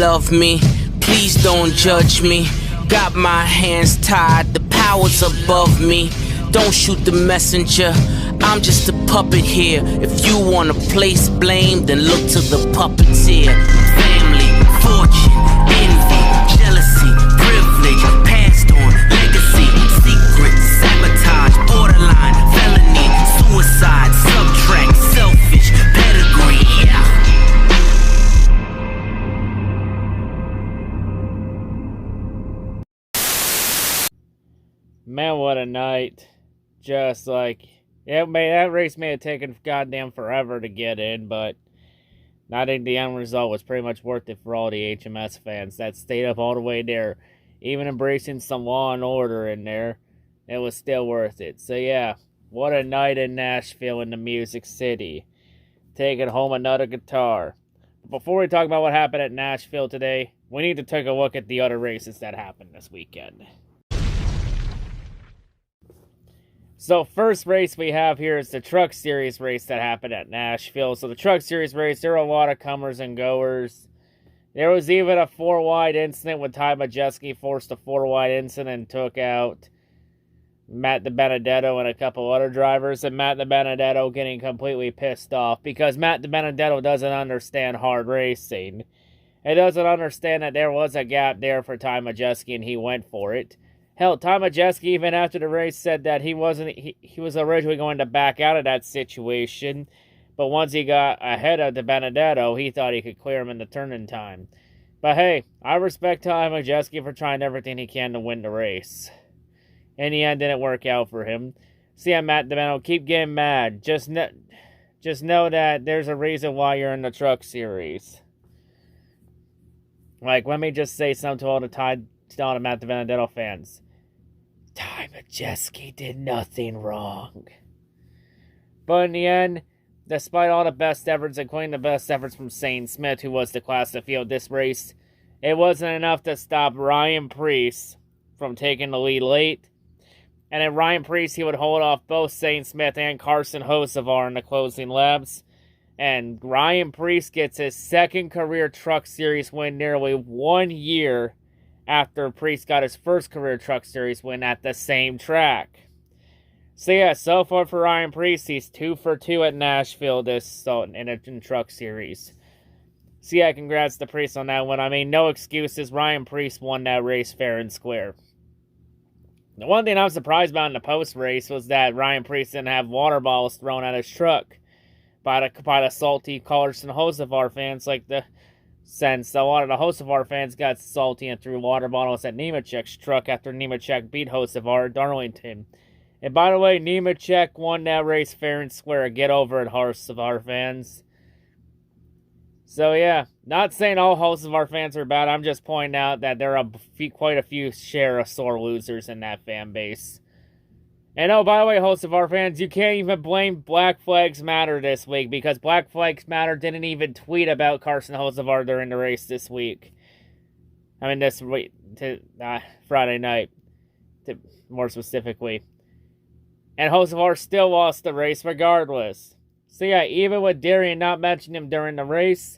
love me, please don't judge me. Got my hands tied, the power's above me. Don't shoot the messenger, I'm just a puppet here. If you wanna place blame, then look to the puppeteer. Family, fortune, envy, jealousy, privilege, passed on, legacy, secret, sabotage, borderline, felony, suicide, subtract, selfish, pedigree, yeah. Man, what a night. Just like, that race may have taken goddamn forever to get in, but I think the end result was pretty much worth it for all the HMS fans that stayed up all the way there. Even embracing some law and order in there, it was still worth it. So yeah, what a night in Nashville in the Music City. Taking home another guitar. But before we talk about what happened at Nashville today, we need to take a look at the other races that happened this weekend. So first race we have here is the Truck Series race that happened at Nashville. So the Truck Series race, there were a lot of comers and goers. There was even a 4-wide incident when Ty Majeski forced a 4-wide incident and took out Matt DiBenedetto and a couple other drivers. And Matt DiBenedetto getting completely pissed off because Matt DiBenedetto doesn't understand hard racing. He doesn't understand that there was a gap there for Ty Majeski and he went for it. Hell, Ty Majeski, even after the race, said that he was originally going to back out of that situation, but once he got ahead of DiBenedetto, he thought he could clear him in the turn-in time. But hey, I respect Ty Majeski for trying everything he can to win the race. In the end, didn't work out for him. See, Matt DiBenedetto, keep getting mad. Just know that there's a reason why you're in the Truck Series. Like, let me just say something to all the Matt DiBenedetto fans. Ty Majeski did nothing wrong. But in the end, despite all the best efforts, including the best efforts from Shane Smith, who was the class to field this race, it wasn't enough to stop Ryan Preece from taking the lead late. And then Ryan Preece, he would hold off both Shane Smith and Carson Hocevar in the closing laps. And Ryan Preece gets his second career Truck Series win nearly 1 year after Preece got his first career Truck Series win at the same track. So yeah, so far for Ryan Preece, he's 2 for 2 at Nashville in Truck Series. So yeah, congrats to Preece on that one. I mean, no excuses. Ryan Preece won that race fair and square. The one thing I was surprised about in the post-race was that Ryan Preece didn't have water bottles thrown at his truck by the salty Carson Hocevar fans since a lot of the Hocevar fans got salty and threw water bottles at Nemechek's truck after Nemechek beat Hocevar at Darlington. And by the way, Nemechek won that race fair and square. Get over it, Hocevar fans. So yeah, not saying all Hocevar fans are bad. I'm just pointing out that there are quite a few share of sore losers in that fan base. And oh, by the way, Hocevar fans, you can't even blame Black Flags Matter this week because Black Flags Matter didn't even tweet about Carson Hocevar during the race this week. I mean, this week, Friday night, more specifically. And Hocevar still lost the race regardless. So yeah, even with Darian not mentioning him during the race,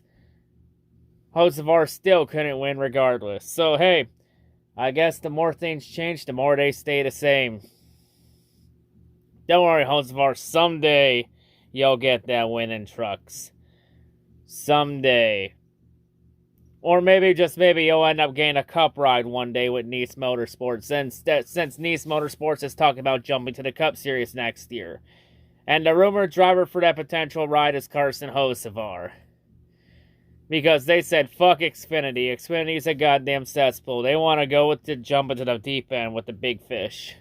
Hocevar still couldn't win regardless. So hey, I guess the more things change, the more they stay the same. Don't worry, Hocevar, someday you'll get that win in trucks. Someday. Or maybe, just maybe, you'll end up getting a cup ride one day with Nice Motorsports, since Nice Motorsports is talking about jumping to the Cup Series next year. And the rumored driver for that potential ride is Carson Hocevar. Because they said, fuck Xfinity. Xfinity's a goddamn cesspool. They want to go with the jump into the deep end with the big fish.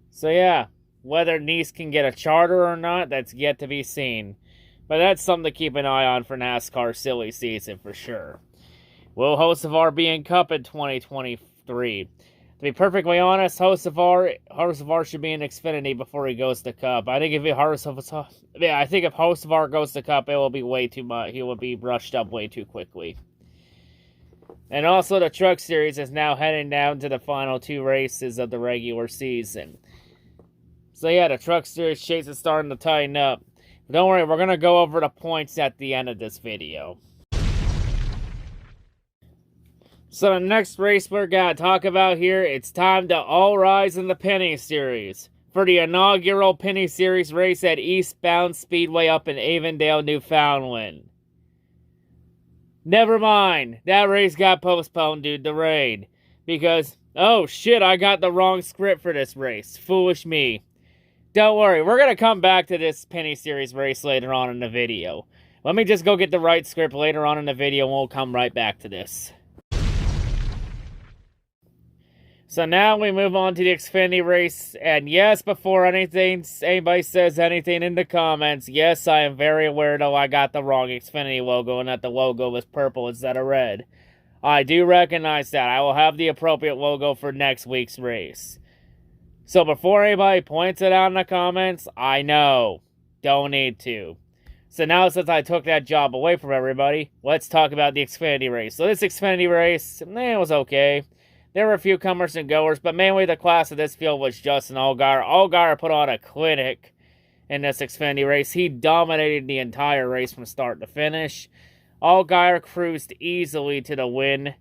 So yeah, whether Nice can get a charter or not, that's yet to be seen. But that's something to keep an eye on for NASCAR silly season for sure. Will Hocevar be in Cup in 2023? To be perfectly honest, Hocevar should be in Xfinity before he goes to Cup. I think if Hocevar goes to Cup, it will be way too much. He will be rushed up way too quickly. And also, the Truck Series is now heading down to the final 2 races of the regular season. So yeah, the Truck Series chase is starting to tighten up. But don't worry, we're going to go over the points at the end of this video. So the next race we're going to talk about here, it's time to all rise in the Penny Series for the inaugural Penny Series race at Eastbound Speedway up in Avondale, Newfoundland. Never mind, that race got postponed due to rain. Because, oh shit, I got the wrong script for this race. Foolish me. Don't worry, we're going to come back to this Penny Series race later on in the video. Let me just go get the right script later on in the video and we'll come right back to this. So now we move on to the Xfinity race, and yes, before anybody says anything in the comments, yes, I am very aware though I got the wrong Xfinity logo and that the logo was purple instead of red. I do recognize that. I will have the appropriate logo for next week's race. So before anybody points it out in the comments, I know. Don't need to. So now since I took that job away from everybody, let's talk about the Xfinity race. So this Xfinity race, it was okay. There were a few comers and goers, but mainly the class of this field was Justin Allgaier. Allgaier put on a clinic in this Xfinity race. He dominated the entire race from start to finish. Allgaier cruised easily to the win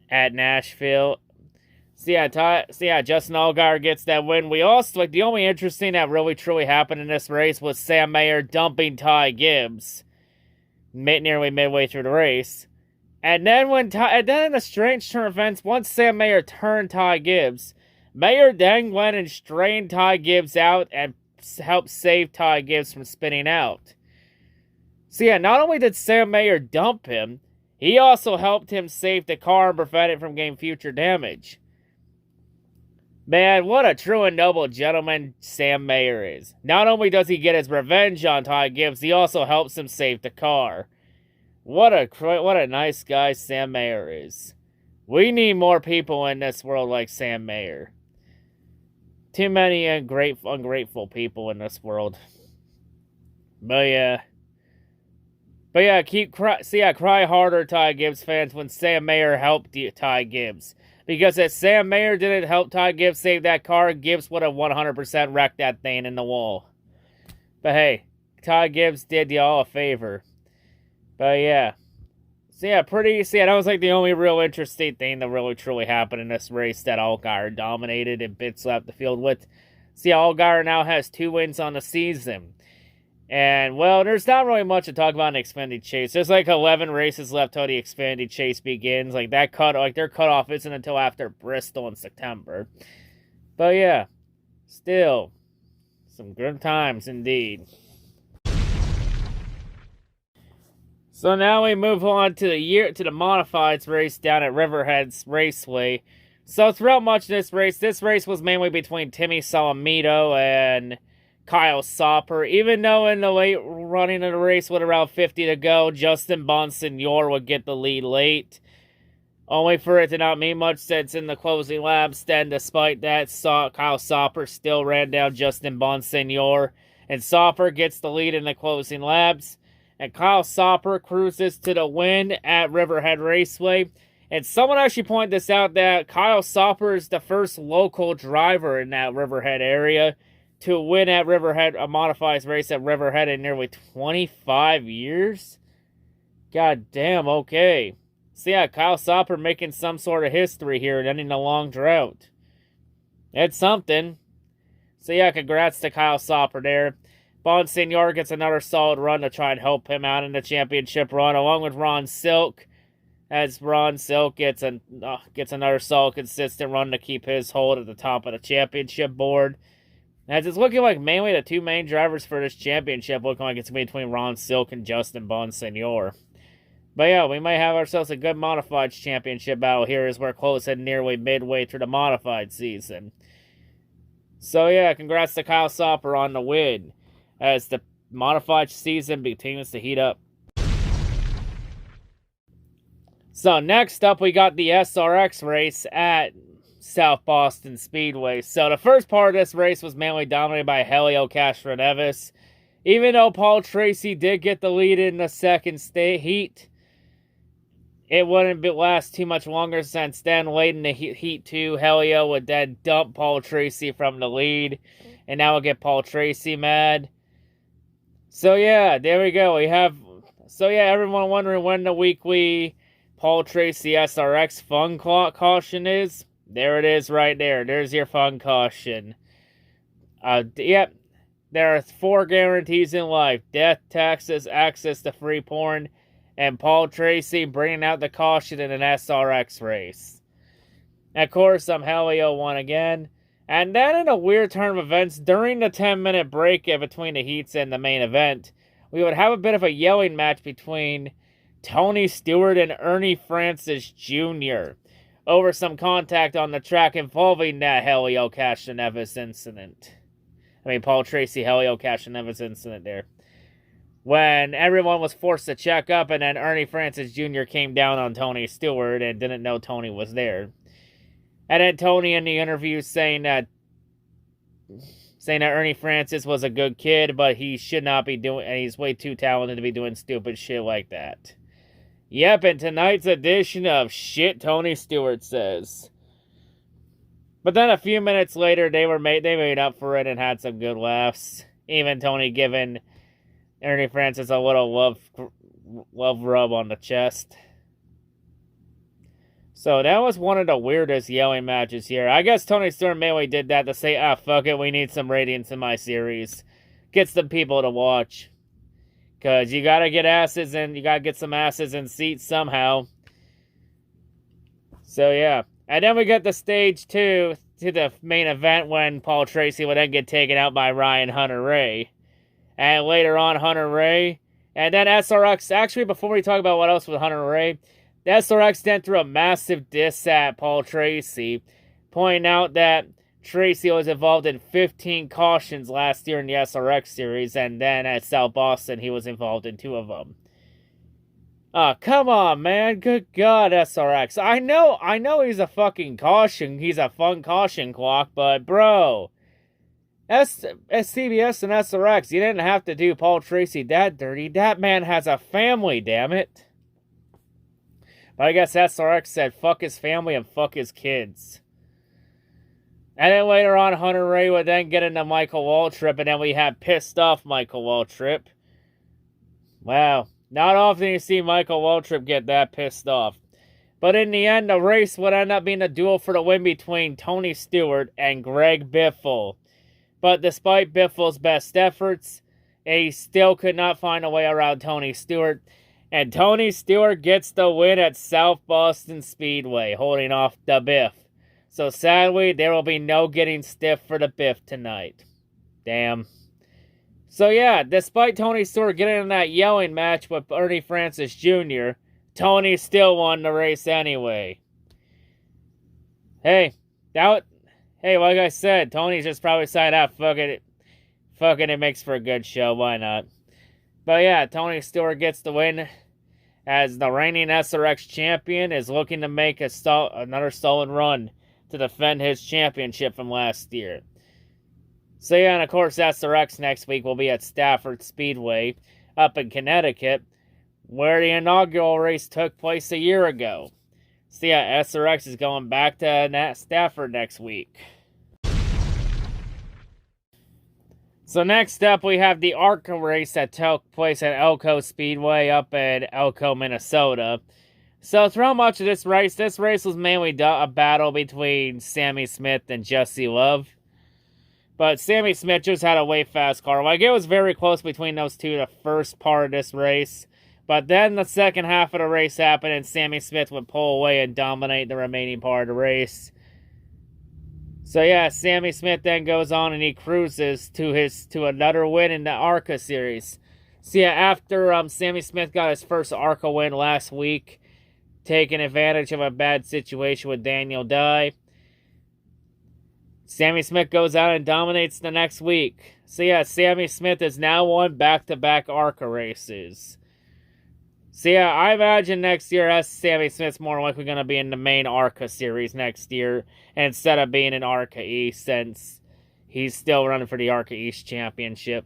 at Nashville. So yeah, Justin Allgaier gets that win. We also, the only interesting that really truly happened in this race was Sam Mayer dumping Ty Gibbs nearly midway through the race. And then in a strange turn of events, once Sam Mayer turned Ty Gibbs, Mayer then went and strained Ty Gibbs out and helped save Ty Gibbs from spinning out. So yeah, not only did Sam Mayer dump him, he also helped him save the car and prevent it from getting future damage. Man, what a true and noble gentleman Sam Mayer is. Not only does he get his revenge on Ty Gibbs, he also helps him save the car. What a nice guy Sam Mayer is. We need more people in this world like Sam Mayer. Too many ungrateful people in this world. But yeah, cry harder, Ty Gibbs fans, when Sam Mayer helped Ty Gibbs. Because if Sam Mayer didn't help Ty Gibbs save that car, Gibbs would have 100% wrecked that thing in the wall. But hey, Ty Gibbs did y'all a favor. But yeah. That was like the only real interesting thing that really truly happened in this race that Allgaier dominated and bit-slapped the field with. Allgaier now has 2 wins on the season. And, well, there's not really much to talk about in Xfinity Chase. There's like 11 races left till the Xfinity Chase begins. Their cutoff isn't until after Bristol in September. But yeah, still, some good times indeed. So now we move on to the modifieds race down at Riverhead's Raceway. So throughout much of this race was mainly between Timmy Solomito and Kyle Soper. Even though in the late running of the race with around 50 to go, Justin Bonsignor would get the lead late. Only for it to not mean much since in the closing laps. Then despite that, Kyle Soper still ran down Justin Bonsignor. And Soper gets the lead in the closing laps. And Kyle Soper cruises to the win at Riverhead Raceway. And someone actually pointed this out, that Kyle Soper is the first local driver in that Riverhead area to win at Riverhead, a modifieds race at Riverhead in nearly 25 years? God damn, okay. So yeah, Kyle Soper making some sort of history here and ending a long drought. It's something. So yeah, congrats to Kyle Soper there. Bonsignor gets another solid run to try and help him out in the championship run, along with Ron Silk, as Ron Silk gets another solid, consistent run to keep his hold at the top of the championship board. As it's looking like mainly the 2 main drivers for this championship, looking like it's between Ron Silk and Justin Bonsignor. But yeah, we might have ourselves a good modified championship battle here as we're close and nearly midway through the modified season. So yeah, congrats to Kyle Soper on the win, as the modified season continues to heat up. So next up, we got the SRX race at South Boston Speedway. So the first part of this race was mainly dominated by Helio Castroneves. Even though Paul Tracy did get the lead in the second heat, it wouldn't last too much longer, since then late in the heat 2, Helio would then dump Paul Tracy from the lead, and that would get Paul Tracy mad. So yeah, there we go. Everyone wondering when the weekly Paul Tracy SRX fun caution is? There it is right there. There's your fun caution. Yep. There are 4 guarantees in life. Death, taxes, access to free porn, and Paul Tracy bringing out the caution in an SRX race. And of course, Helio won again. And then in a weird turn of events, during the 10-minute break between the heats and the main event, we would have a bit of a yelling match between Tony Stewart and Ernie Francis Jr. over some contact on the track involving that Helio Castroneves incident. Paul Tracy Helio Castroneves incident there. When everyone was forced to check up, and then Ernie Francis Jr. came down on Tony Stewart and didn't know Tony was there. And then Tony in the interview saying that Ernie Francis was a good kid, but he should not be doing, and he's way too talented to be doing stupid shit like that. Yep, in tonight's edition of Shit Tony Stewart Says. But then a few minutes later, they made up for it and had some good laughs. Even Tony giving Ernie Francis a little love rub on the chest. So that was one of the weirdest yelling matches here. I guess Tony Stewart mainly did that to say, fuck it, we need some ratings in my series. Get some people to watch. Because you gotta get asses and you gotta get some asses in seats somehow. So yeah. And then we get the stage 2 to the main event when Paul Tracy would then get taken out by Ryan Hunter-Reay. And later on, Hunter-Reay. And then SRX, actually before we talk about what else with Hunter-Reay, the SRX then threw a massive diss at Paul Tracy, pointing out that Tracy was involved in 15 cautions last year in the SRX series, and then at South Boston, he was involved in 2 of them. Come on, man. Good God, SRX. I know he's a fucking caution. He's a fun caution clock, but bro, CBS and SRX, you didn't have to do Paul Tracy that dirty. That man has a family, damn it. But I guess SRX said fuck his family and fuck his kids. And then later on, Hunter-Reay would then get into Michael Waltrip, and then we had pissed off Michael Waltrip. Wow. Not often you see Michael Waltrip get that pissed off. But in the end, the race would end up being a duel for the win between Tony Stewart and Greg Biffle. But despite Biffle's best efforts, he still could not find a way around Tony Stewart. And Tony Stewart gets the win at South Boston Speedway, holding off the Biff. So sadly, there will be no getting stiff for the Biff tonight. Damn. So yeah, despite Tony Stewart getting in that yelling match with Ernie Francis Jr., Tony still won the race anyway. Hey, like I said, Tony's just probably decided, fuck it, it makes for a good show, why not? But yeah, Tony Stewart gets the win as the reigning SRX champion is looking to make another solid run to defend his championship from last year. So yeah, and of course SRX next week will be at Stafford Speedway up in Connecticut, where the inaugural race took place a year ago. So yeah, SRX is going back to Stafford next week. So next up, we have the ARCA race that took place at Elko Speedway up in Elko, Minnesota. So throughout much of this race was mainly a battle between Sammy Smith and Jesse Love. But Sammy Smith just had a way fast car. Like, it was very close between those two the first part of this race. But then the second half of the race happened and Sammy Smith would pull away and dominate the remaining part of the race. So yeah, Sammy Smith then goes on and he cruises to another win in the ARCA series. So yeah, after Sammy Smith got his first ARCA win last week, taking advantage of a bad situation with Daniel Dye, Sammy Smith goes out and dominates the next week. So yeah, Sammy Smith has now won back-to-back ARCA races. So yeah, I imagine next year Sammy Smith's more likely going to be in the main ARCA series next year instead of being in ARCA East, since he's still running for the ARCA East Championship.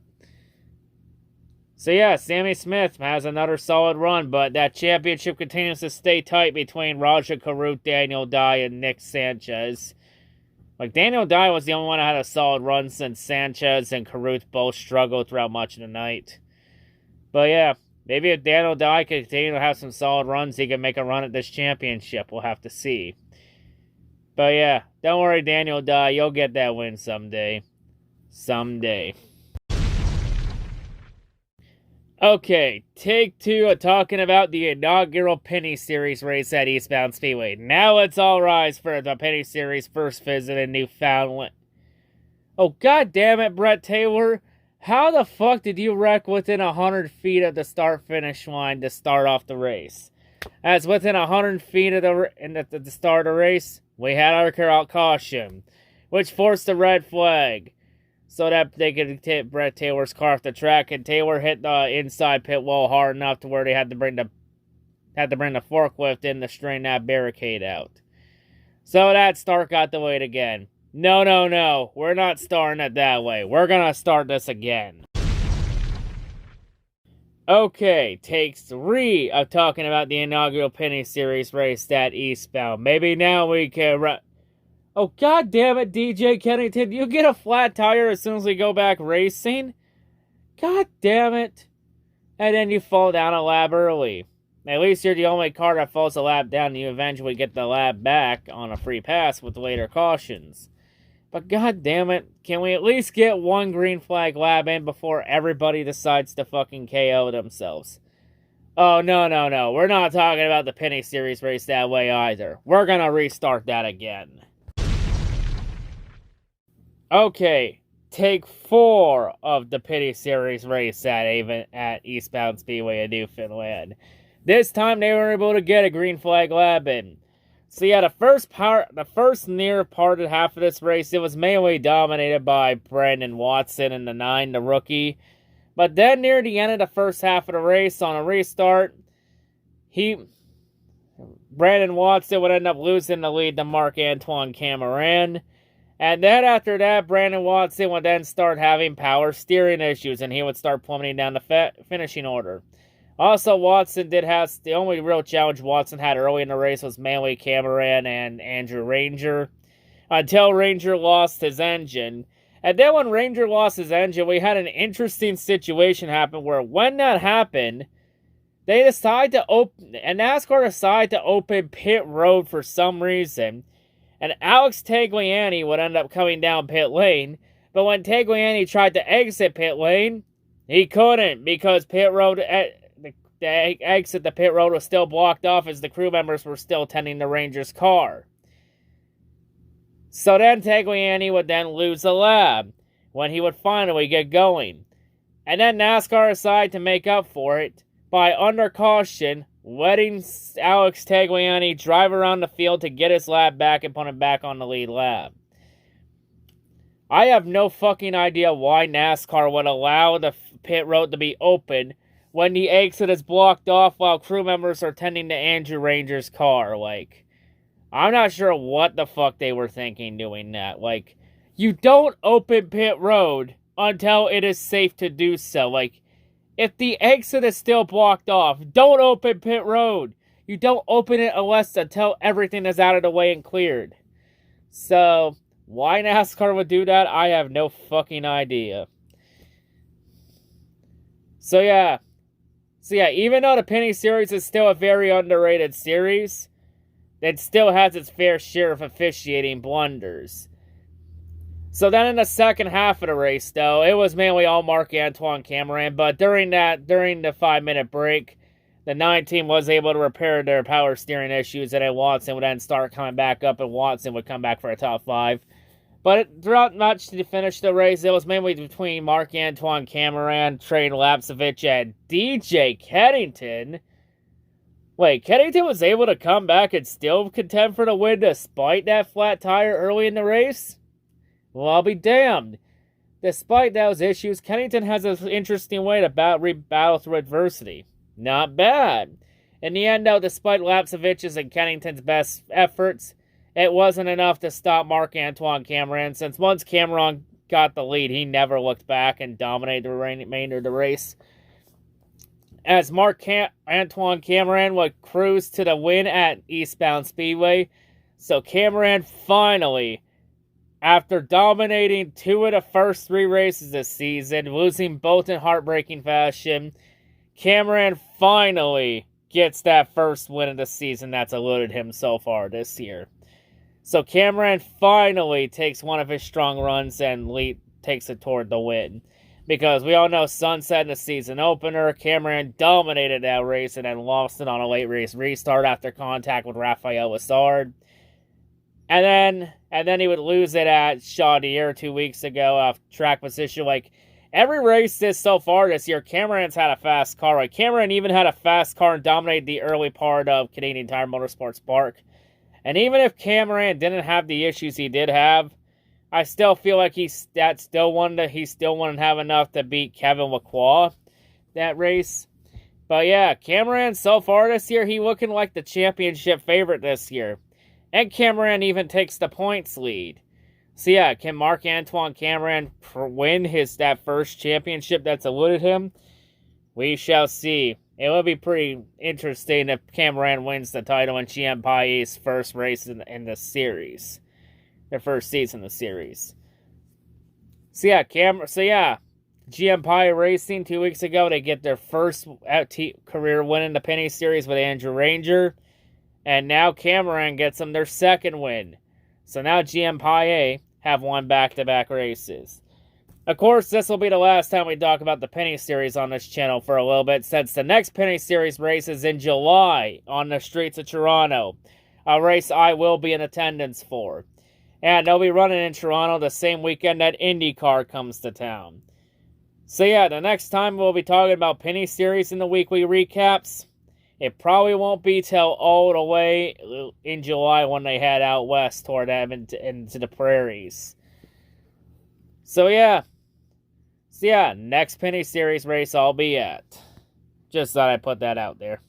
So yeah, Sammy Smith has another solid run, but that championship continues to stay tight between Raja Karut, Daniel Dye, and Nick Sanchez. Like, Daniel Dye was the only one that had a solid run since Sanchez and Karut both struggled throughout much of the night. But yeah, Maybe if Daniel Dye can continue to have some solid runs, he can make a run at this championship. We'll have to see. But yeah, don't worry, Daniel Dye. You'll get that win someday. Someday. Okay, take two of talking about the inaugural Penny Series race at Eastbound Speedway. Now let's all rise for the Penny Series first visit in Newfoundland. Oh, god damn it, Brett Taylor. How the fuck did you wreck within 100 feet of the start-finish line to start off the race? As within 100 feet of the start of the race, we had our crowd caution, which forced the red flag, so that they could hit Brett Taylor's car off the track, and Taylor hit the inside pit wall hard enough to where they had to bring the forklift in to strain that barricade out. So that start got delayed again. No. We're not starting it that way. We're gonna start this again. Okay, take three of talking about the inaugural Penny Series race at Eastbound. Maybe now we can Oh, god damn it, DJ Kennington. You get a flat tire as soon as we go back racing? God damn it. And then you fall down a lap early. At least you're the only car that falls a lap down and you eventually get the lap back on a free pass with later cautions. But god damn it, can we at least get one green flag lap in before everybody decides to fucking KO themselves? Oh, no. We're not talking about the Penny Series race that way either. We're gonna restart that again. Okay, take four of the Penny Series race at Eastbound Speedway in Newfoundland. This time they were able to get a green flag lap in. So yeah, the first near part of half of this race, it was mainly dominated by Brandon Watson in the 9, the rookie. But then near the end of the first half of the race, on a restart, Brandon Watson would end up losing the lead to Marc-Antoine Cameron. And then after that, Brandon Watson would then start having power steering issues, and he would start plummeting down the finishing order. Also, Watson did have the only real challenge Watson had early in the race was mainly Cameron and Andrew Ranger, until Ranger lost his engine. And then when Ranger lost his engine, we had an interesting situation happen where when that happened, NASCAR decided to open pit road for some reason. And Alex Tagliani would end up coming down pit lane, but when Tagliani tried to exit pit lane, he couldn't because the exit the pit road was still blocked off as the crew members were still tending the Ranger's car. So then Tagliani would then lose a lap when he would finally get going. And then NASCAR decided to make up for it by, under caution, letting Alex Tagliani drive around the field to get his lap back and put him back on the lead lap. I have no fucking idea why NASCAR would allow the pit road to be open when the exit is blocked off while crew members are tending to Andrew Ranger's car. I'm not sure what the fuck they were thinking doing that. You don't open pit road until it is safe to do so. If the exit is still blocked off, don't open pit road. You don't open it until everything is out of the way and cleared. So, why NASCAR would do that, I have no fucking idea. So yeah, even though the Penny Series is still a very underrated series, it still has its fair share of officiating blunders. So then in the second half of the race, though, it was mainly all Marc-Antoine Cameron, but during the 5-minute break, the 9 team was able to repair their power steering issues, and then Watson would then start coming back up, and Watson would come back for a top 5. But throughout much to finish the race, it was mainly between Marc-Antoine Cameron, Trey Lapsevich, and DJ Kennington. Wait, Kennington was able to come back and still contend for the win despite that flat tire early in the race? Well, I'll be damned. Despite those issues, Kennington has an interesting way to battle through adversity. Not bad. In the end, though, despite Lapsevich's and Kennington's best efforts, it wasn't enough to stop Marc-Antoine Cameron, since once Cameron got the lead, he never looked back and dominated the remainder of the race. As Marc-Antoine Cameron would cruise to the win at Eastbound Speedway, so Cameron finally, after dominating 2 of the first 3 races this season, losing both in heartbreaking fashion, Cameron finally gets that first win of the season that's eluded him so far this year. So Cameron finally takes one of his strong runs and takes it toward the win. Because we all know Sunset in the season opener, Cameron dominated that race and then lost it on a late race restart after contact with Raphael Lessard. And then he would lose it at Chaudière 2 weeks ago off track position. Like, every race so far this year, Cameron's had a fast car. Like, Cameron even had a fast car and dominated the early part of Canadian Tire Motorsports Park. And even if Cameron didn't have the issues he did have, I still feel like he still wouldn't have enough to beat Kevin Lacroix that race. But yeah, Cameron so far this year, he looking like the championship favorite this year. And Cameron even takes the points lead. So yeah, can Marc-Antoine Cameron win that first championship that's eluded him? We shall see. It will be pretty interesting if Cameron wins the title in GM Paillet's first race in the series. Their first season in the series. So yeah, GM Paillet Racing 2 weeks ago, they get their first career win in the Penny Series with Andrew Ranger. And now Cameron gets them their second win. So now GM Paillet have won back-to-back races. Of course, this will be the last time we talk about the Penny Series on this channel for a little bit, since the next Penny Series race is in July on the streets of Toronto. A race I will be in attendance for. And they'll be running in Toronto the same weekend that IndyCar comes to town. So yeah, the next time we'll be talking about Penny Series in the weekly recaps, it probably won't be till all the way in July when they head out west toward into the prairies. So yeah, next Penny Series race I'll be at. Just thought I'd put that out there.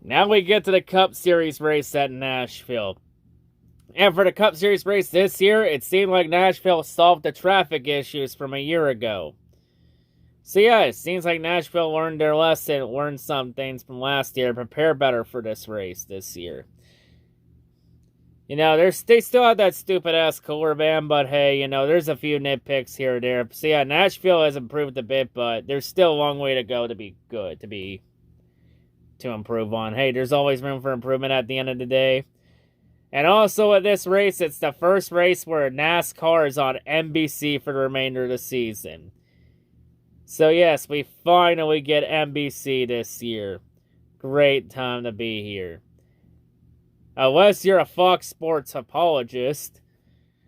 Now we get to the Cup Series race at Nashville. And for the Cup Series race this year, it seemed like Nashville solved the traffic issues from a year ago. So yeah, it seems like Nashville learned their lesson, learned some things from last year, and prepare better for this race this year. You know, they still have that stupid-ass cooler ban, but hey, you know, there's a few nitpicks here or there. So yeah, Nashville has improved a bit, but there's still a long way to go to be good, to improve on. Hey, there's always room for improvement at the end of the day. And also at this race, it's the first race where NASCAR is on NBC for the remainder of the season. So yes, we finally get NBC this year. Great time to be here. Unless you're a Fox Sports apologist.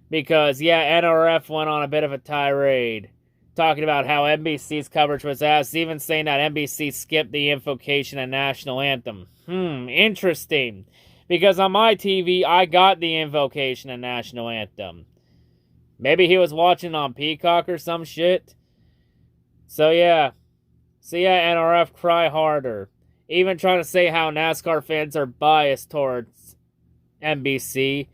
Because, yeah, NRF went on a bit of a tirade. Talking about how NBC's coverage was ass. Even saying that NBC skipped the invocation and national anthem. Interesting. Because on my TV, I got the invocation and national anthem. Maybe he was watching on Peacock or some shit. So yeah, NRF cry harder. Even trying to say how NASCAR fans are biased towards NBC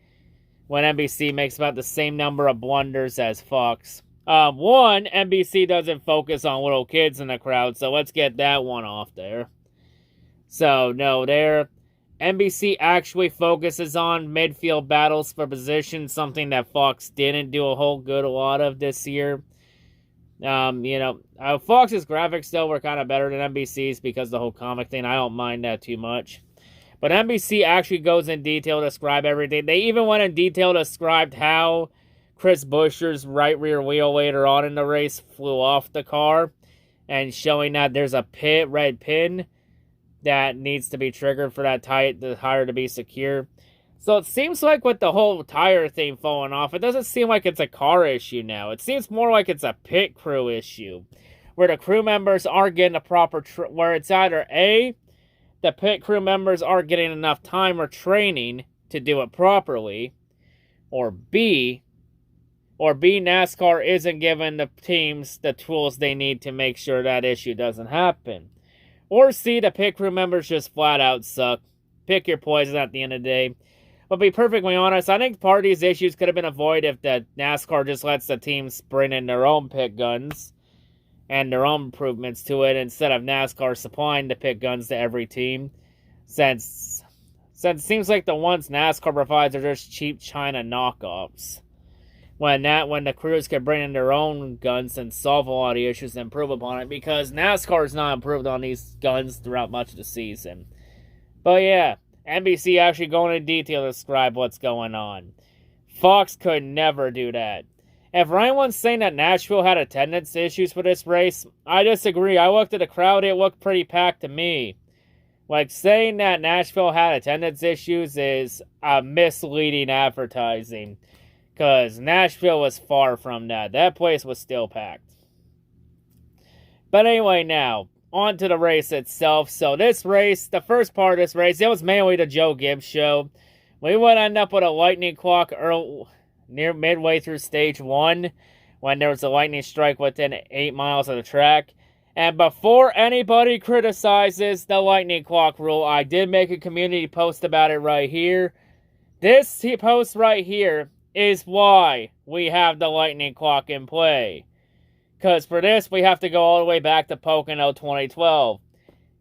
when NBC makes about the same number of blunders as Fox. One, NBC doesn't focus on little kids in the crowd, so let's get that one off there. So, no, NBC actually focuses on midfield battles for position, something that Fox didn't do a lot of this year. Fox's graphics still were kind of better than NBC's because of the whole comic thing. I don't mind that too much. But NBC actually goes in detail to describe everything. They even went in detail to describe how Chris Buescher's right rear wheel later on in the race flew off the car, and showing that there's a red pin that needs to be triggered for the tire to be secure. So it seems like with the whole tire thing falling off, it doesn't seem like it's a car issue now. It seems more like it's a pit crew issue, where the crew members aren't getting the proper, where it's either A, the pit crew members aren't getting enough time or training to do it properly, or B, NASCAR isn't giving the teams the tools they need to make sure that issue doesn't happen. Or C, the pit crew members just flat out suck. Pick your poison at the end of the day. But to be perfectly honest, I think part of these issues could have been avoided if the NASCAR just lets the teams bring in their own pit guns and their own improvements to it, instead of NASCAR supplying the pit guns to every team. Since it seems like the ones NASCAR provides are just cheap China knockoffs. when the crews could bring in their own guns and solve a lot of the issues and improve upon it, because NASCAR has not improved on these guns throughout much of the season. But yeah, NBC actually going into detail to describe what's going on. Fox could never do that. And for anyone saying that Nashville had attendance issues for this race, I disagree. I looked at the crowd, it looked pretty packed to me. Like, saying that Nashville had attendance issues is misleading advertising. Because Nashville was far from that. That place was still packed. But anyway, now, on to the race itself. So this race, the first part of this race, it was mainly the Joe Gibbs show. We would end up with a lightning clock near midway through stage 1, when there was a lightning strike within 8 miles of the track. And before anybody criticizes the lightning clock rule, I did make a community post about it right here. This post right here is why we have the lightning clock in play. Because for this, we have to go all the way back to Pocono 2012.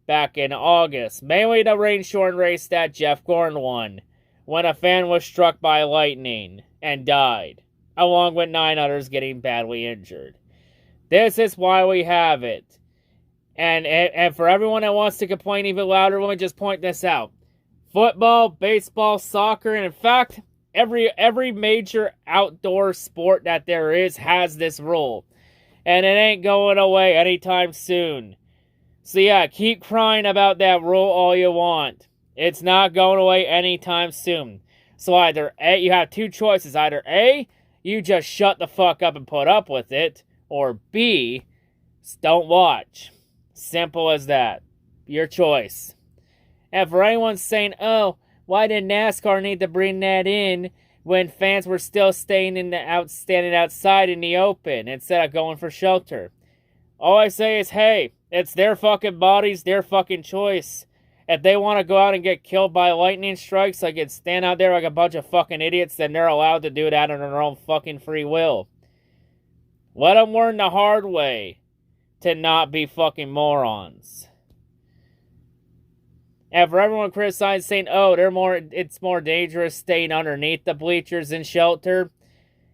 Back in August. Mainly the rain-shortened race that Jeff Gordon won, when a fan was struck by lightning and died, along with 9 others getting badly injured. This is why we have it. And for everyone that wants to complain even louder, let me just point this out. Football, baseball, soccer, and in fact, every major outdoor sport that there is has this rule. And it ain't going away anytime soon. So yeah, keep crying about that rule all you want. It's not going away anytime soon. So either A, you have two choices. Either A, you just shut the fuck up and put up with it. Or B, don't watch. Simple as that. Your choice. And for anyone saying, oh, why did NASCAR need to bring that in when fans were still standing outside in the open instead of going for shelter? All I say is, hey, it's their fucking bodies, their fucking choice. If they want to go out and get killed by lightning strikes, like and stand out there like a bunch of fucking idiots, then they're allowed to do that on their own fucking free will. Let them learn the hard way to not be fucking morons. And for everyone criticizing, saying, oh, it's more dangerous staying underneath the bleachers in shelter,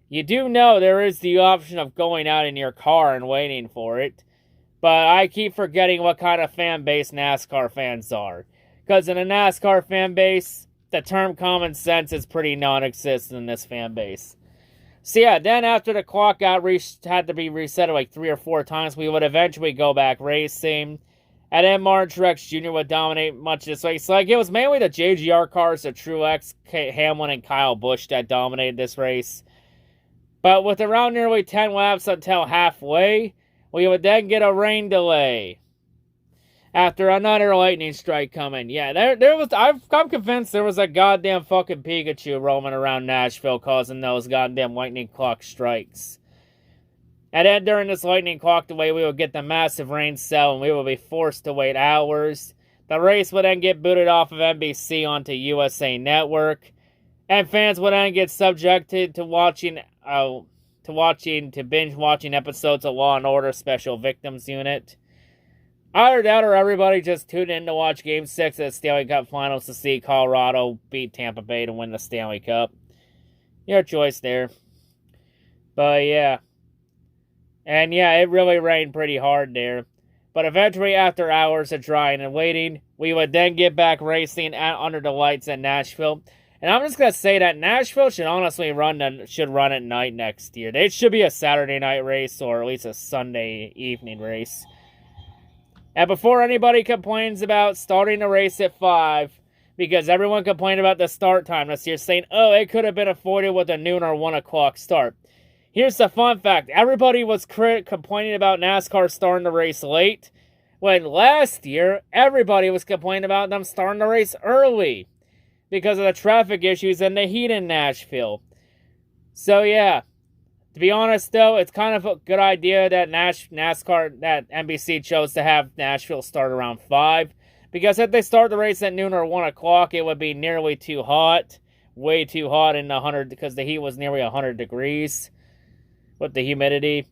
you do know there is the option of going out in your car and waiting for it. But I keep forgetting what kind of fan base NASCAR fans are. Because in a NASCAR fan base, the term common sense is pretty non-existent in this fan base. So yeah, then after the clock had to be reset like 3 or 4 times, we would eventually go back racing. And then Martin Truex Jr. would dominate much of this race. Like, it was mainly the JGR cars, the Truex, Hamlin, and Kyle Busch that dominated this race. But with around nearly 10 laps until halfway, we would then get a rain delay. After another lightning strike coming. Yeah, I'm convinced there was a goddamn fucking Pikachu roaming around Nashville causing those goddamn lightning clock strikes. And then during this lightning clock delay, we would get the massive rain cell and we would be forced to wait hours. The race would then get booted off of NBC onto USA Network. And fans would then get subjected to binge watching episodes of Law & Order Special Victims Unit. Either that or everybody just tuned in to watch Game 6 of the Stanley Cup Finals to see Colorado beat Tampa Bay to win the Stanley Cup. Your choice there. But yeah. And yeah, it really rained pretty hard there. But eventually, after hours of drying and waiting, we would then get back racing under the lights in Nashville. And I'm just going to say that Nashville should honestly run at night next year. It should be a Saturday night race or at least a Sunday evening race. And before anybody complains about starting the race at 5, because everyone complained about the start time this year, saying, oh, it could have been avoided with a noon or 1 o'clock start. Here's the fun fact. Everybody was complaining about NASCAR starting the race late, when last year, everybody was complaining about them starting the race early because of the traffic issues and the heat in Nashville. So, yeah. To be honest, though, it's kind of a good idea that NBC chose to have Nashville start around 5. Because if they start the race at noon or 1 o'clock, it would be nearly too hot. Way too hot in 100, because the heat was nearly 100 degrees with the humidity.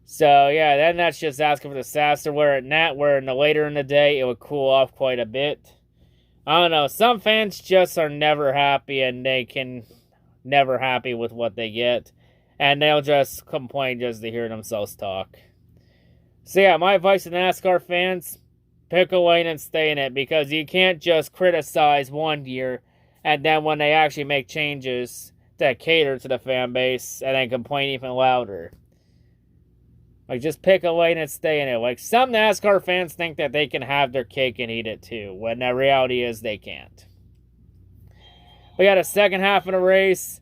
So, yeah, then that's just asking for disaster. Where later in the day, it would cool off quite a bit. I don't know. Some fans just are never happy, and they can never happy with what they get. And they'll just complain just to hear themselves talk. So yeah, my advice to NASCAR fans, pick a lane and stay in it, because you can't just criticize one year and then when they actually make changes to cater to the fan base and then complain even louder. Like, just pick a lane and stay in it. Like, some NASCAR fans think that they can have their cake and eat it too, when the reality is they can't. We got a second half of the race.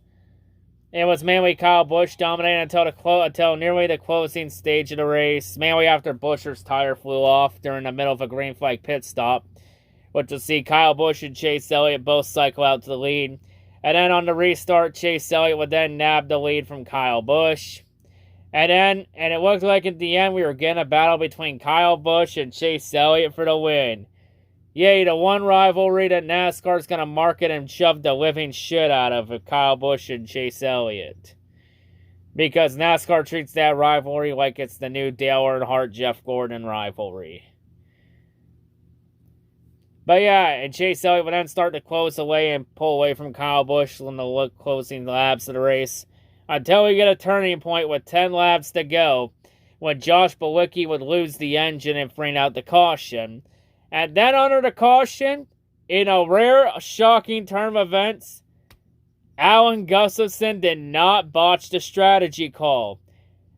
It was mainly Kyle Busch dominating until nearly the closing stage of the race. Mainly after Buescher's tire flew off during the middle of a green flag pit stop, which will see Kyle Busch and Chase Elliott both cycle out to the lead. And then on the restart, Chase Elliott would then nab the lead from Kyle Busch. And it looked like at the end we were getting a battle between Kyle Busch and Chase Elliott for the win. Yay, the one rivalry that NASCAR's going to market and shove the living shit out of Kyle Busch and Chase Elliott. Because NASCAR treats that rivalry like it's the new Dale Earnhardt, Jeff Gordon rivalry. But yeah, and Chase Elliott would then start to close away and pull away from Kyle Busch in the closing laps of the race. Until we get a turning point with 10 laps to go, when Josh Bilicki would lose the engine and bring out the caution. And then under the caution, in a rare, shocking turn of events, Alan Gustafson did not botch the strategy call,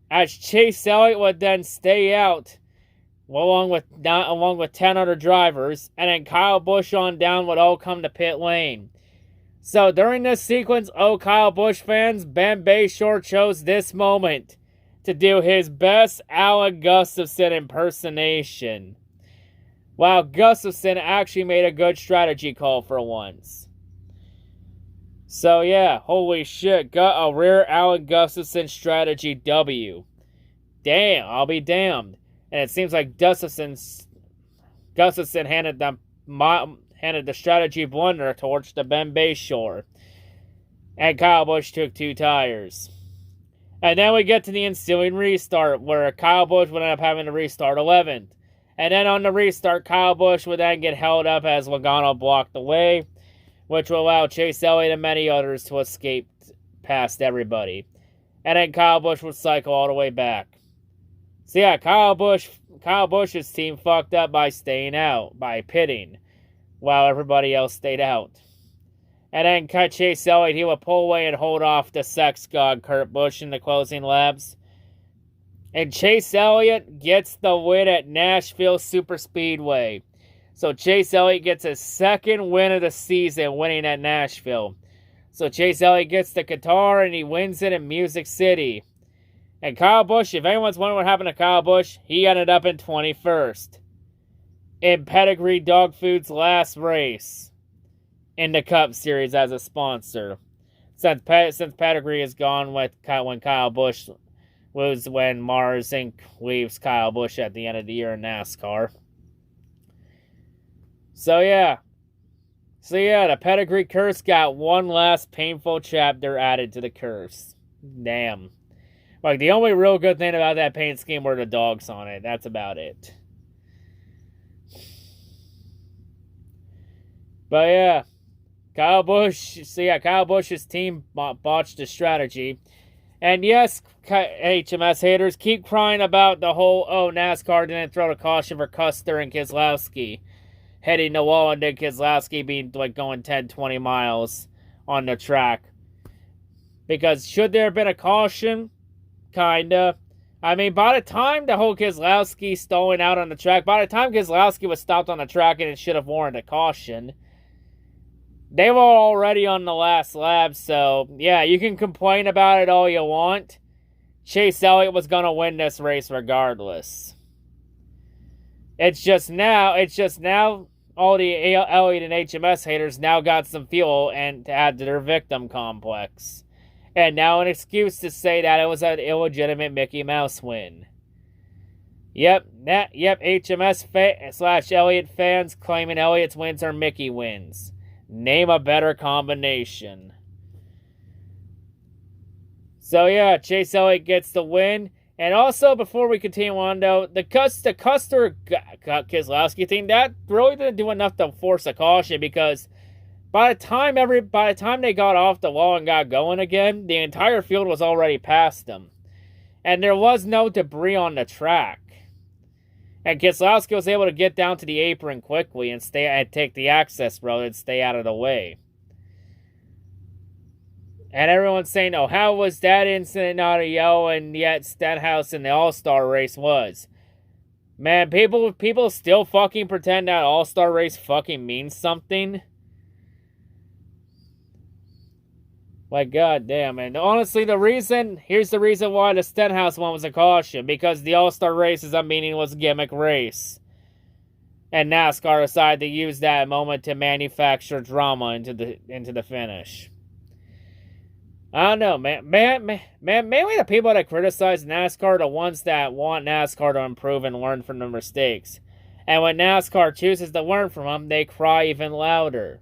as Chase Elliott would then stay out along with 10 other drivers, and then Kyle Busch on down would all come to pit lane. So during this sequence, Kyle Busch fans, Ben Bayshore chose this moment to do his best Alan Gustafson impersonation. Wow, Gustafson actually made a good strategy call for once. So yeah, holy shit, got a rare Alan Gustafson strategy W. Damn, I'll be damned. And it seems like Gustafson handed the strategy blunder torch to Ben Bayshore. And Kyle Busch took 2 tires. And then we get to the ensuing restart, where Kyle Busch would end up having to restart 11th. And then on the restart, Kyle Busch would then get held up as Logano blocked the way, which will allow Chase Elliott and many others to escape past everybody. And then Kyle Busch would cycle all the way back. So yeah, Kyle Busch's team fucked up by staying out, by pitting, while everybody else stayed out. And then Chase Elliott, he would pull away and hold off the sex god Kurt Busch in the closing laps. And Chase Elliott gets the win at Nashville Superspeedway. So Chase Elliott gets his second win of the season, winning at Nashville. So Chase Elliott gets the Qatar and he wins it in Music City. And Kyle Busch, if anyone's wondering what happened to Kyle Busch, he ended up in 21st. In Pedigree Dog Food's last race in the Cup Series as a sponsor. Since Pedigree is gone when Kyle Busch was when Mars Inc. leaves Kyle Busch at the end of the year in NASCAR. So yeah, the Pedigree curse got one last painful chapter added to the curse. Damn. Like, the only real good thing about that paint scheme were the dogs on it. That's about it. But yeah, Kyle Busch's team botched the strategy. And yes, HMS haters, keep crying about the whole, NASCAR didn't throw the caution for Custer and Keselowski heading the wall, and then Keselowski being going 10, 20 miles on the track. Because should there have been a caution? Kinda. I mean, by the time the whole Keselowski stalling out on the track, by the time Keselowski was stopped on the track and it should have warranted a caution, they were already on the last lap, so yeah, you can complain about it all you want. Chase Elliott was going to win this race regardless. It's just now all the Elliott and HMS haters now got some fuel and to add to their victim complex. And now an excuse to say that it was an illegitimate Mickey Mouse win. Yep, HMS / Elliott fans claiming Elliott's wins are Mickey wins. Name a better combination. So yeah, Chase Elliott gets the win. And also, before we continue on though, the Custer Keselowski thing, that really didn't do enough to force a caution, because By the time they got off the wall and got going again, the entire field was already past them. And there was no debris on the track. And Keselowski was able to get down to the apron quickly and take the access road and stay out of the way. And everyone's saying, oh, how was that incident not a yellow, and yet Stenhouse in the All-Star race was? Man, people still fucking pretend that All-Star race fucking means something. Like, goddamn, man. Honestly, here's the reason why the Stenhouse one was a caution. Because the All-Star race is a meaningless gimmick race. And NASCAR decided to use that moment to manufacture drama into the finish. I don't know, man. Mainly the people that criticize NASCAR are the ones that want NASCAR to improve and learn from their mistakes. And when NASCAR chooses to learn from them, they cry even louder.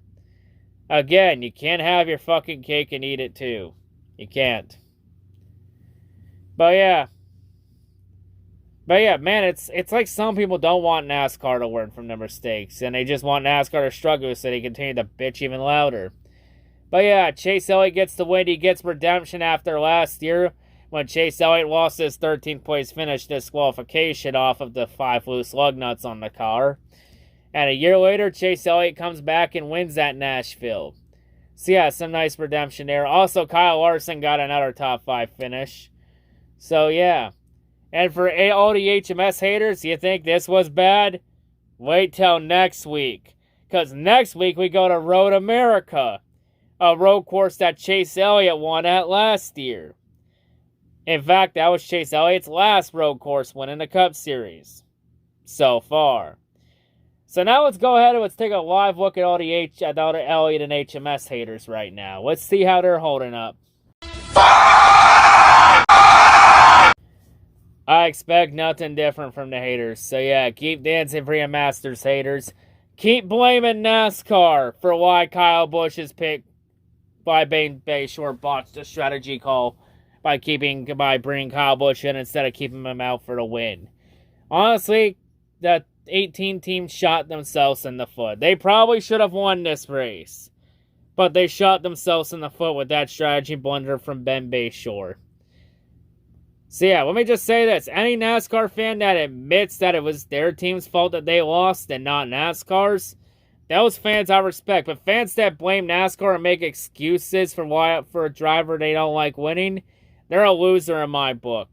Again, you can't have your fucking cake and eat it too. You can't. But yeah, man, it's like some people don't want NASCAR to learn from their mistakes, and they just want NASCAR to struggle so they continue to bitch even louder. But yeah, Chase Elliott gets the win. He gets redemption after last year when Chase Elliott lost his 13th place finish disqualification off of the 5 loose lug nuts on the car. And a year later, Chase Elliott comes back and wins at Nashville. So yeah, some nice redemption there. Also, Kyle Larson got another top 5 finish. So yeah. And for all the HMS haters, you think this was bad? Wait till next week. Because next week we go to Road America. A road course that Chase Elliott won at last year. In fact, that was Chase Elliott's last road course win in the Cup Series. So far. So now let's go ahead and let's take a live look at all the Elliott and HMS haters right now. Let's see how they're holding up. I expect nothing different from the haters. So yeah, keep dancing for your Masters, haters. Keep blaming NASCAR for why Kyle Busch's pick by Bayshore botched the strategy call by bringing Kyle Busch in instead of keeping him out for the win. Honestly, the 18 teams shot themselves in the foot. They probably should have won this race, but they shot themselves in the foot with that strategy blunder from Ben Bayshore. So yeah, let me just say this. Any NASCAR fan that admits that it was their team's fault that they lost and not NASCAR's, those fans I respect. But fans that blame NASCAR and make excuses for a driver they don't like winning, they're a loser in my book.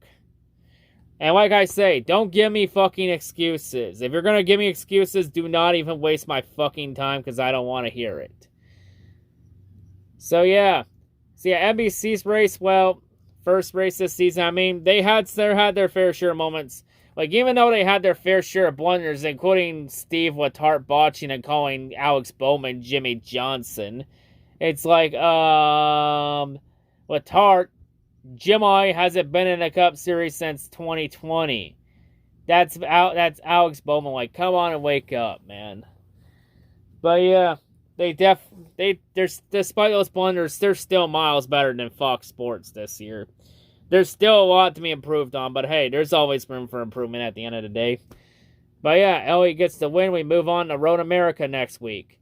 And like I say, don't give me fucking excuses. If you're going to give me excuses, do not even waste my fucking time because I don't want to hear it. So yeah, NBC's race, well, first race this season, I mean, they had their fair share of moments. Like, even though they had their fair share of blunders, including Steve Letarte botching and calling Alex Bowman Jimmy Johnson, it's like, Letarte, Jimmy hasn't been in a Cup Series since 2020. That's Alex Bowman. Like, come on and wake up, man. But yeah, despite those blunders, they're still miles better than Fox Sports this year. There's still a lot to be improved on, but hey, there's always room for improvement at the end of the day. But yeah, Elliott gets the win. We move on to Road America next week.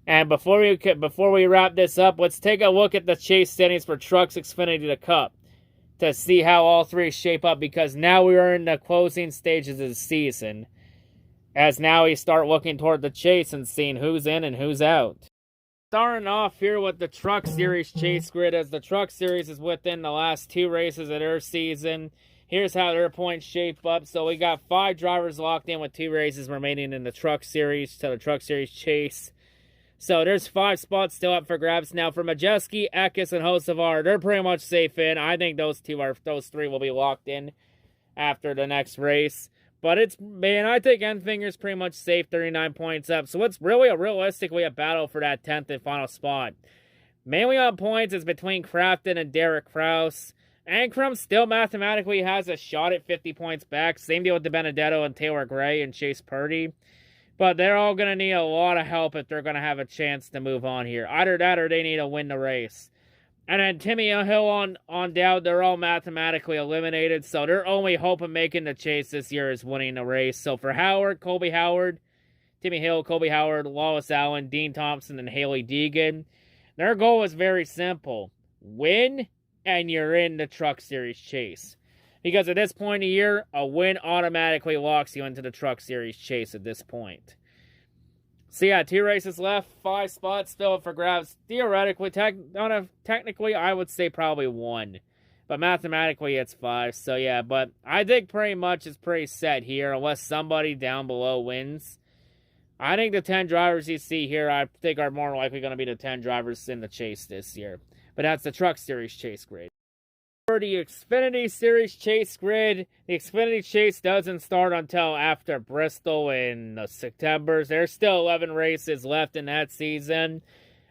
And before we wrap this up, let's take a look at the chase standings for Trucks Xfinity the Cup to see how all three shape up, because now we are in the closing stages of the season, as now we start looking toward the chase and seeing who's in and who's out. Starting off here with the Truck Series chase grid, as the Truck Series is within the last 2 races of their season. Here's how their points shape up. So we got 5 drivers locked in with 2 races remaining in the Truck Series to the Truck Series chase. So there's 5 spots still up for grabs. Now for Majeski, Eckes, and Hocevar, they're pretty much safe in. I think those 3 will be locked in after the next race. But I think Enfinger's pretty much safe, 39 points up. So it's really realistically a battle for that 10th and final spot. Mainly on points is between Crafton and Derek Kraus. Ankrum still mathematically has a shot at 50 points back. Same deal with DiBenedetto and Taylor Gray and Chase Purdy. But they're all going to need a lot of help if they're going to have a chance to move on here. Either that or they need to win the race. And then Timmy Hill on Dowd, they're all mathematically eliminated. So their only hope of making the chase this year is winning the race. So for Howard, Colby Howard, Timmy Hill, Kobe Howard, Lawless Allen, Dean Thompson, and Haley Deegan. Their goal was very simple. Win, and you're in the Truck Series chase. Because at this point of the year, a win automatically locks you into the Truck Series chase at this point. So yeah, 2 races left, 5 spots still up for grabs. Theoretically, technically, I would say probably 1. But mathematically, it's 5. So yeah, but I think pretty much it's pretty set here, unless somebody down below wins. I think the 10 drivers you see here, I think are more likely going to be the 10 drivers in the chase this year. But that's the Truck Series chase grid. For the Xfinity Series chase grid, the Xfinity chase doesn't start until after Bristol in September. There's still 11 races left in that season.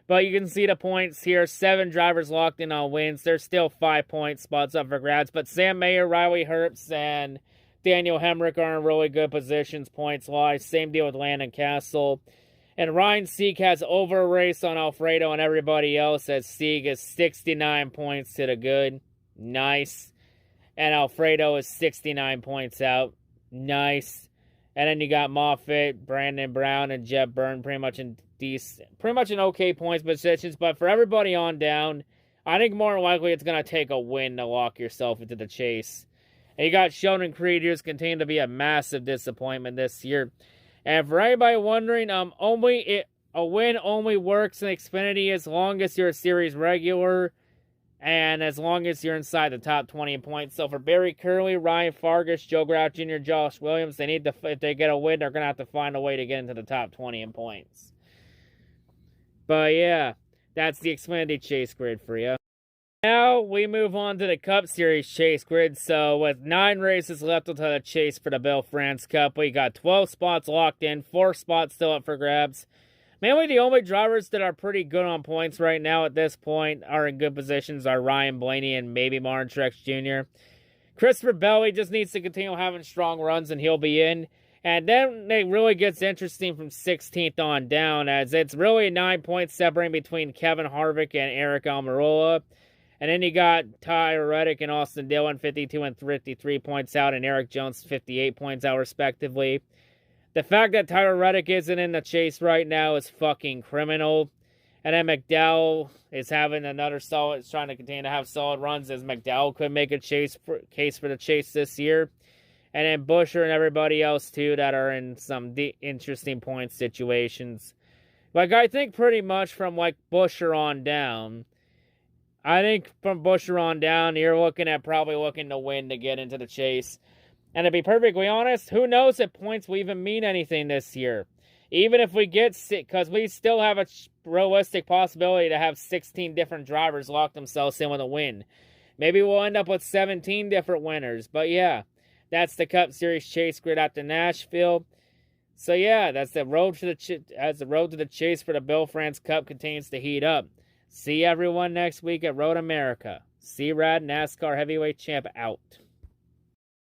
But you can see the points here. 7 drivers locked in on wins. There's still 5-point spots up for grabs. But Sam Mayer, Riley Herbst, and Daniel Hemrick are in really good positions points-wise. Same deal with Landon Castle. And Ryan Sieg has over a race on Alfredo and everybody else, as Sieg is 69 points to the good. Nice. And Alfredo is 69 points out. Nice. And then you got Moffitt, Brandon Brown, and Jeb Byrne pretty much in okay points positions. But for everybody on down, I think more than likely it's going to take a win to lock yourself into the chase. And you got Sheldon Creed, who's continuing to be a massive disappointment this year. And for anybody wondering, a win only works in Xfinity as long as you're a series regular. And as long as you're inside the top 20 in points. So for Barry Curley, Ryan Fargus, Joe Grout Jr., Josh Williams, if they get a win, they're going to have to find a way to get into the top 20 in points. But yeah, that's the Xfinity chase grid for you. Now we move on to the Cup Series chase grid. So with 9 races left until the chase for the Bill France Cup, we got 12 spots locked in, 4 spots still up for grabs. Mainly the only drivers that are pretty good on points right now at this point are in good positions are Ryan Blaney and maybe Martin Truex Jr. Christopher Bell, he just needs to continue having strong runs and he'll be in. And then it really gets interesting from 16th on down, as it's really a 9-point separating between Kevin Harvick and Eric Almirola. And then you got Tyler Reddick and Austin Dillon, 52 and 53 points out, and Eric Jones, 58 points out, respectively. The fact that Tyler Reddick isn't in the chase right now is fucking criminal. And then McDowell is having another solid, trying to continue to have solid runs, as McDowell could make a case for the chase this year. And then Buescher and everybody else, too, that are in some interesting point situations. Like, I think pretty much from, like, Buescher on down, you're probably looking to win to get into the chase. And to be perfectly honest, who knows if points will even mean anything this year. Even if we get because we still have a realistic possibility to have 16 different drivers lock themselves in with a win. Maybe we'll end up with 17 different winners. But yeah, that's the Cup Series chase grid out to Nashville. So yeah, that's the road to the chase for the Bill France Cup continues to heat up. See everyone next week at Road America. C-Rad NASCAR Heavyweight Champ out.